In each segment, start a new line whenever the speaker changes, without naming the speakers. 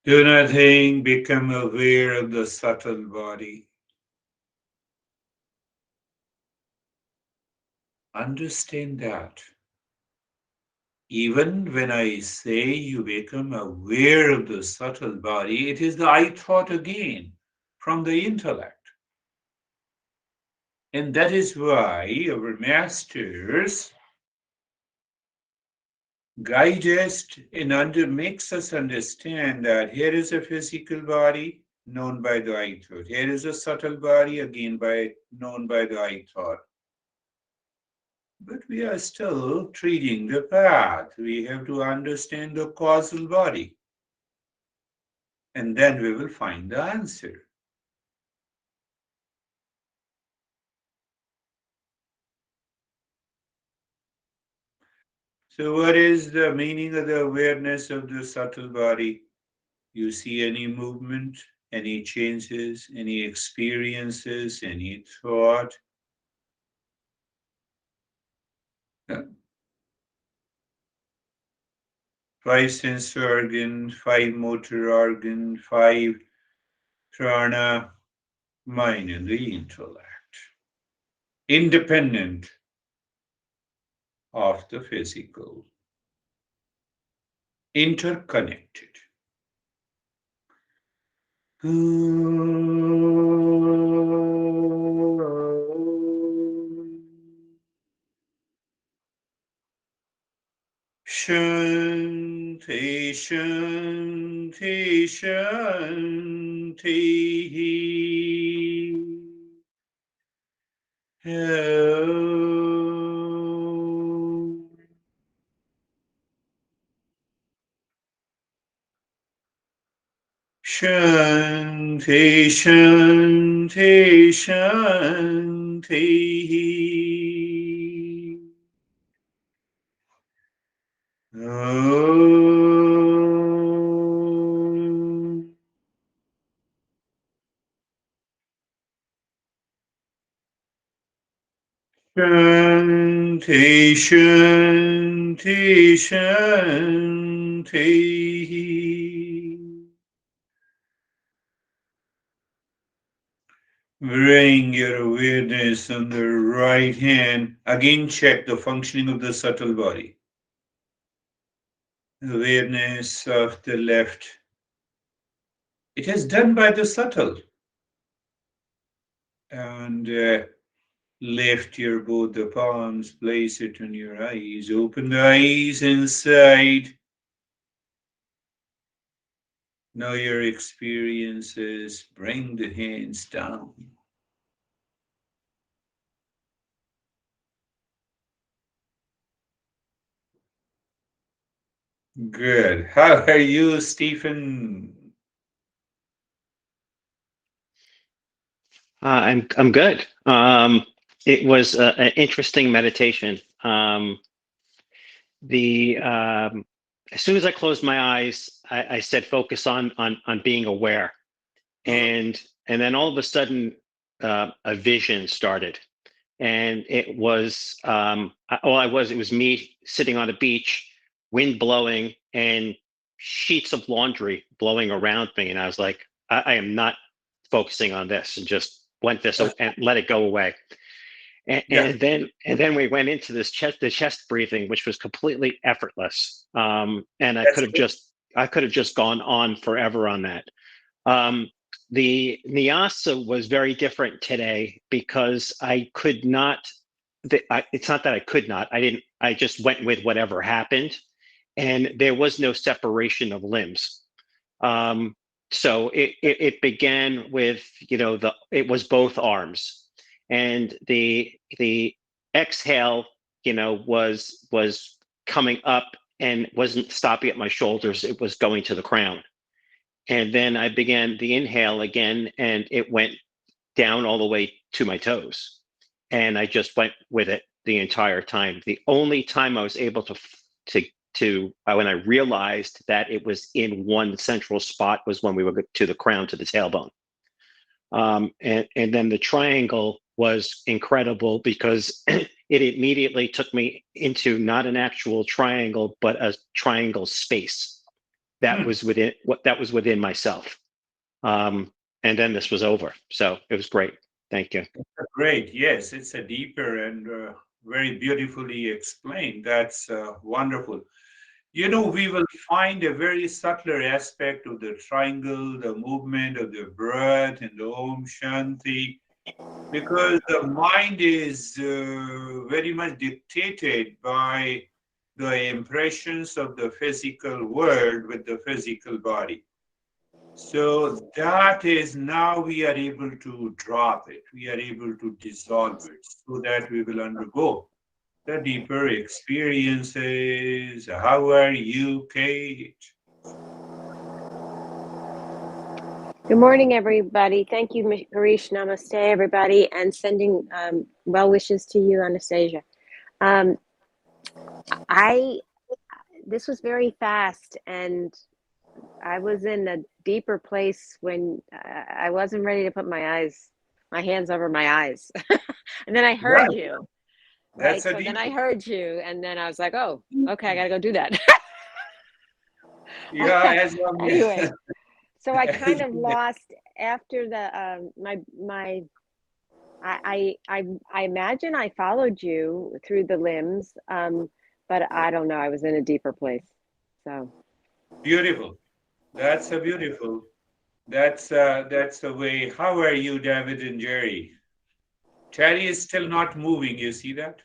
Do nothing, become aware of the subtle body. Understand that. Even when I say you become aware of the subtle body, it is the I thought again from the intellect. And that is why our masters guide us and makes us understand that here is a physical body known by the I thought. Here is a subtle body again known by the I thought. But we are still treating the path. We have to understand the causal body. And then we will find the answer. So, what is the meaning of the awareness of the subtle body? You see any movement, any changes, any experiences, any thought? Uh, Five sense organ, five motor organ, five prana, mind, and the intellect, independent of the physical, interconnected. Shanti, Shanti, Shanti. Om. Shanti, Shanti, Shanti. Om. Shanti, Shanti, Shanti. Bring your awareness on the right hand. Again, check the functioning of the subtle body. Awareness of the left. It is done by the subtle. And lift your both the palms, place it on your eyes. Open the eyes inside. Know your experiences. Bring the hands down. Good. How are you, Stephen?
I'm good. It was an interesting meditation. The As soon as I closed my eyes, I said focus on being aware, and then all of a sudden a vision started, and it was it was me sitting on a beach, wind blowing, and sheets of laundry blowing around me, and I was like, I am not focusing on this, and just went this and let it go away.
Yeah.
And then we went into the chest breathing, which was completely effortless. And
That's good.
I could have just gone on forever on that. The Nyasa was very different today because I could not. It's not that I could not. I didn't. I just went with whatever happened, and there was no separation of limbs. So it began with, it was both arms, and the exhale, was coming up and wasn't stopping at my shoulders. It was going to the crown. And then I began the inhale again, and it went down all the way to my toes. And I just went with it the entire time. The only time I was able when I realized that it was in one central spot was when we were to the crown, to the tailbone. And then the triangle was incredible because it immediately took me into not an actual triangle, but a triangle space. that was within myself. And then this was over. So it was great. Thank you.
Great. Yes, it's a deeper and very beautifully explained. That's wonderful. You know, we will find a very subtler aspect of the triangle, the movement of the breath and the Om Shanti, because the mind is very much dictated by the impressions of the physical world with the physical body. So that is now we are able to drop it, we are able to dissolve it so that we will undergo the deeper experiences. How are you, Kate?
Good morning, everybody. Thank you, Girish. Namaste, everybody, and sending well wishes to you, Anastasia. This was very fast, and I was in a deeper place when I wasn't ready to put my hands over my eyes, and then I heard you. Right. So then I heard you, and then I was like, "Oh, okay, I got to go do that."
Yeah.
Anyway. So I kind of lost after the I imagine I followed you through the limbs, but I don't know. I was in a deeper place. So
beautiful. That's a beautiful. That's the way. How are you, David and Jerry? Terry is still not moving. You see that?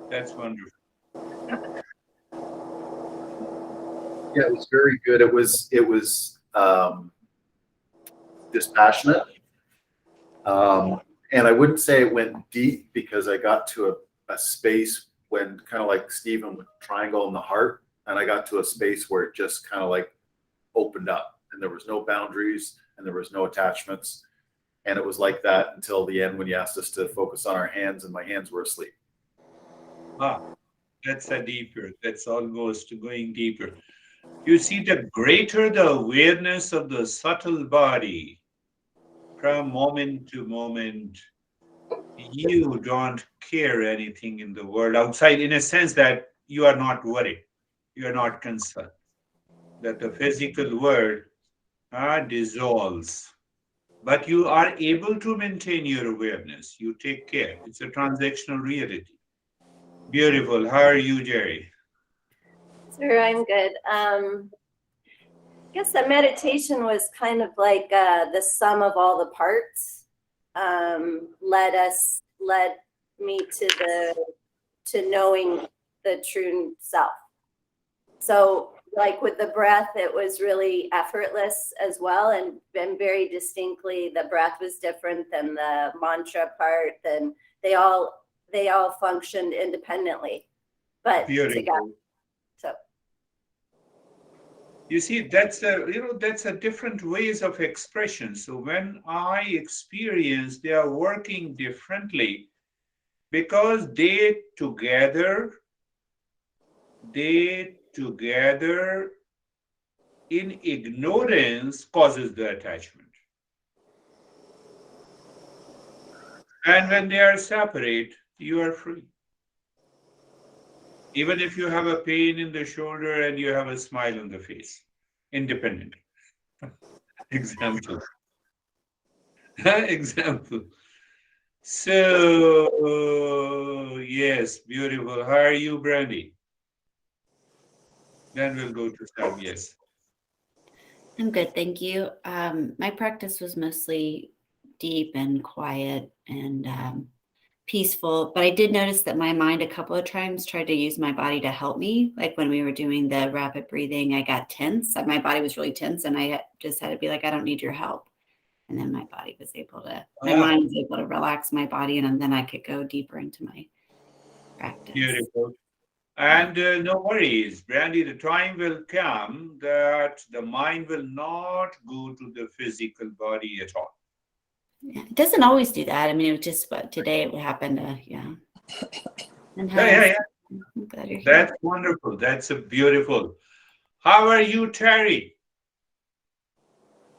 That's wonderful.
Yeah, it was very good. It was dispassionate. And I wouldn't say it went deep because I got to a space when kind of like Stephen with triangle in the heart, and I got to a space where it just kind of like opened up and there was no boundaries and there was no attachments. And it was like that until the end when you asked us to focus on our hands and my hands were asleep.
That's a deeper. That's almost going deeper. You see, the greater the awareness of the subtle body, from moment to moment, you don't care anything in the world outside, in a sense that you are not worried, you are not concerned, that the physical world dissolves. But you are able to maintain your awareness. You take care. It's a transactional reality. Beautiful. How are you, Jerry?
Sir, I'm good. I guess the meditation was kind of like the sum of all the parts. Led me to knowing the true self. So, like with the breath, it was really effortless as well, and very distinctly, the breath was different than the mantra part. And they all functioned independently, but
Beautiful.
together. So.
You see, that's a different ways of expression. So when I experience, they are working differently because they together in ignorance causes the attachment. And when they are separate, you are free. Even if you have a pain in the shoulder and you have a smile on the face, independent. Example. Example. So, yes, beautiful. How are you, Brandy? Then we'll go to Sam. Yes.
I'm good, thank you. My practice was mostly deep and quiet and peaceful, but I did notice that my mind a couple of times tried to use my body to help me. Like when we were doing the rapid breathing, I got tense. My body was really tense, and I just had to be like, I don't need your help. And then my body was able to, my mind was able to relax my body, and then I could go deeper into my practice.
Beautiful. And no worries, Brandy, the time will come that the mind will not go to the physical body at all.
Yeah, it doesn't always do that. I mean, it was just what today it happened to, yeah. And
Yeah.
I'm glad you're here.
That's wonderful. That's a beautiful. How are you, Terry?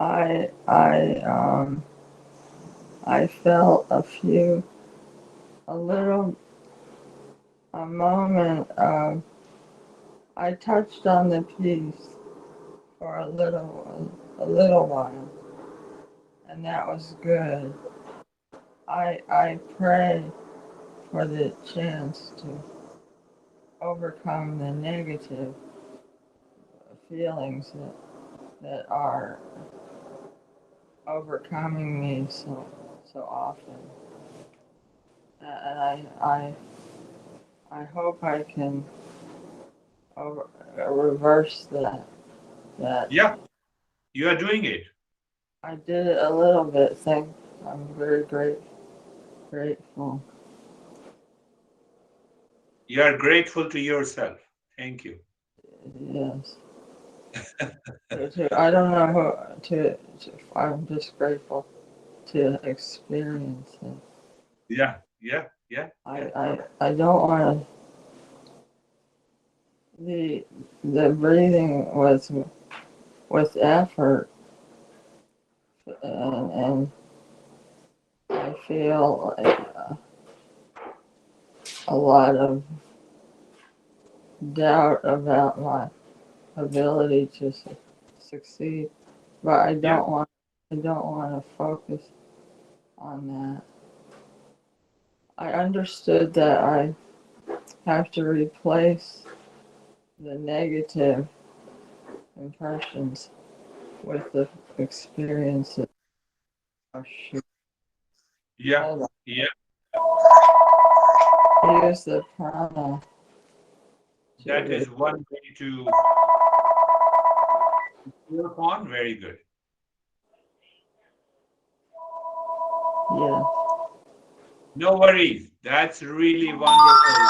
I felt a moment of, I touched on the peace for a little while, and that was good. I pray for the chance to overcome the negative feelings that are overcoming me so often. And I hope I can reverse that.
Yeah, you are doing it.
I did it a little bit. I'm very grateful.
You are grateful to yourself. Thank you.
Yes. I don't know I'm just grateful to experience it.
Yeah, yeah, yeah.
I don't want the breathing was with effort, and I feel like a lot of doubt about my ability to succeed, but
Yeah.
I don't want to focus on that. I understood that I have to replace the negative impressions with the experiences. Oh shoot!
Yeah,
Hold
yeah.
on. Use the prana
That
to
is one way to work on. Very good.
yeah.
No worries. That's really wonderful.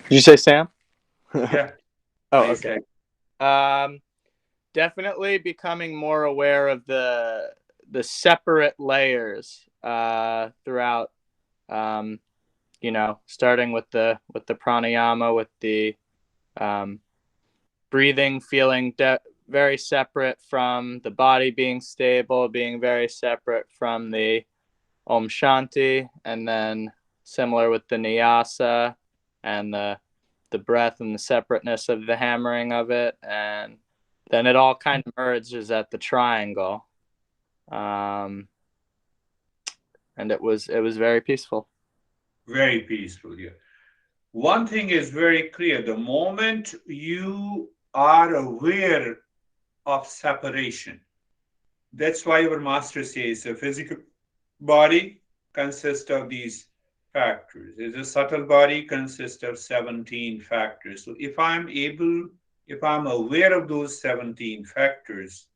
Did you say Sam?
Yeah,
Oh,
I
okay.
said.
Definitely becoming more aware of the separate layers throughout. Starting with the pranayama, with the breathing, feeling very separate from the body, being stable, being very separate from the Om Shanti, and then similar with the Nyasa and the breath and the separateness of the hammering of it, and then it all kind of merges at the triangle, and it was very peaceful.
Very peaceful. Yeah. One thing is very clear. The moment you are aware of separation, that's why our master says the physical body consists of these factors. The subtle body consists of 17 factors. So if I'm aware of those 17 factors,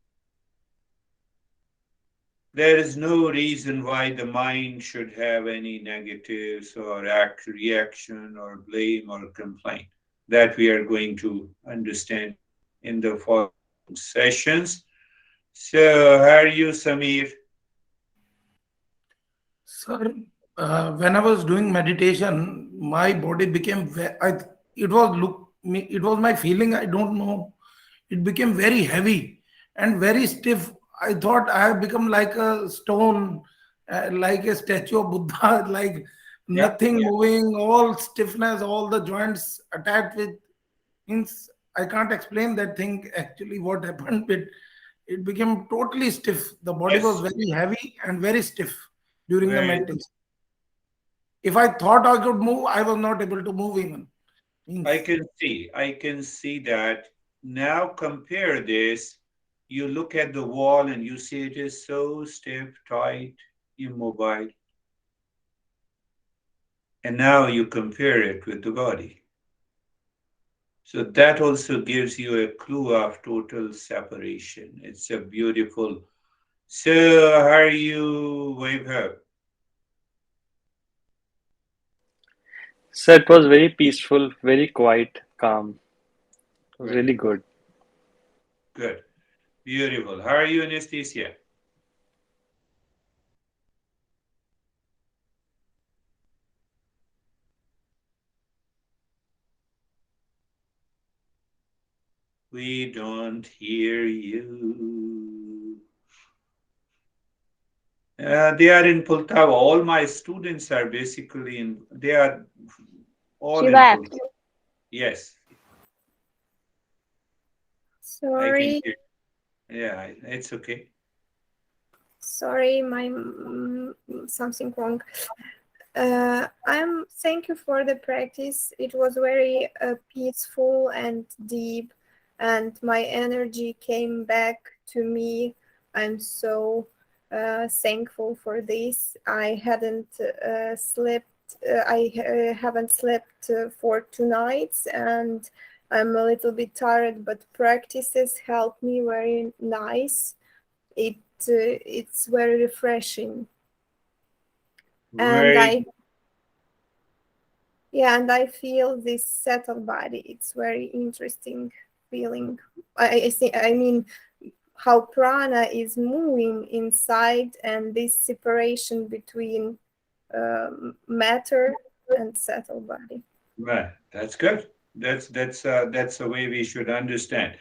there is no reason why the mind should have any negatives or reaction or blame or complaint. That we are going to understand in the following sessions. So, how are you, Samir?
Sir, when I was doing meditation, my body became it was look me it was my feeling, I don't know. It became very heavy and very stiff. I thought I have become like a stone, like a statue of Buddha, like
Yeah,
nothing
yeah.
moving, all stiffness, all the joints attached with means I can't explain that thing actually what happened. It became totally stiff. The body was
Yes,
very heavy and very stiff during the
very.
meditation. If I thought I could move, I was not able to move even. Means
I can see that. Now compare this. You look at the wall and you see it is so stiff, tight, immobile. And now you compare it with the body. So that also gives you a clue of total separation. It's a beautiful. So how are you, Vaibhav?
So it was very peaceful, very quiet, calm. It was
Very
really good.
good. Beautiful. How are you, Anesthesia? We don't hear you. They are in Pultawa. All my students are basically in, they are all
She
in
left.
Pultawa. Yes, I can
Sorry,
hear. Yeah, it's okay.
sorry, my something wrong. Thank you for the practice. It was very peaceful and deep, and my energy came back to me. I'm so thankful for this. I hadn't slept. Haven't slept for 2 nights, and I'm a little bit tired. But practices help me very nice. It's very refreshing, and
Very
I feel this settled body. It's very interesting feeling. I mean, how prana is moving inside, and this separation between matter and settled body.
right. That's good. That's the way we should understand.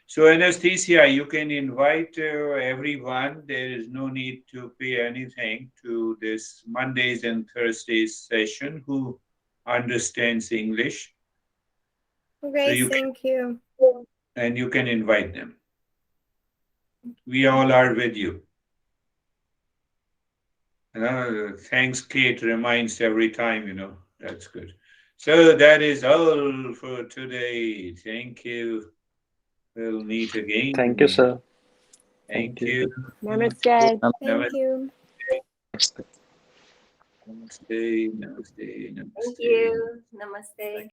So anesthesia, you can invite everyone. There is no need to pay anything to this Mondays and Thursdays session who understands English. So
Okay,
you can,
thank you.
and you can invite them. We all are with you. Thanks, Kate. Reminds every time, That's good. So that is all for today. Thank you. We'll meet again.
Thank you, sir.
Thank
Thank you.
you.
Namaste.
Thank you.
Namaste, namaste,
Thank
namaste.
you. Namaste.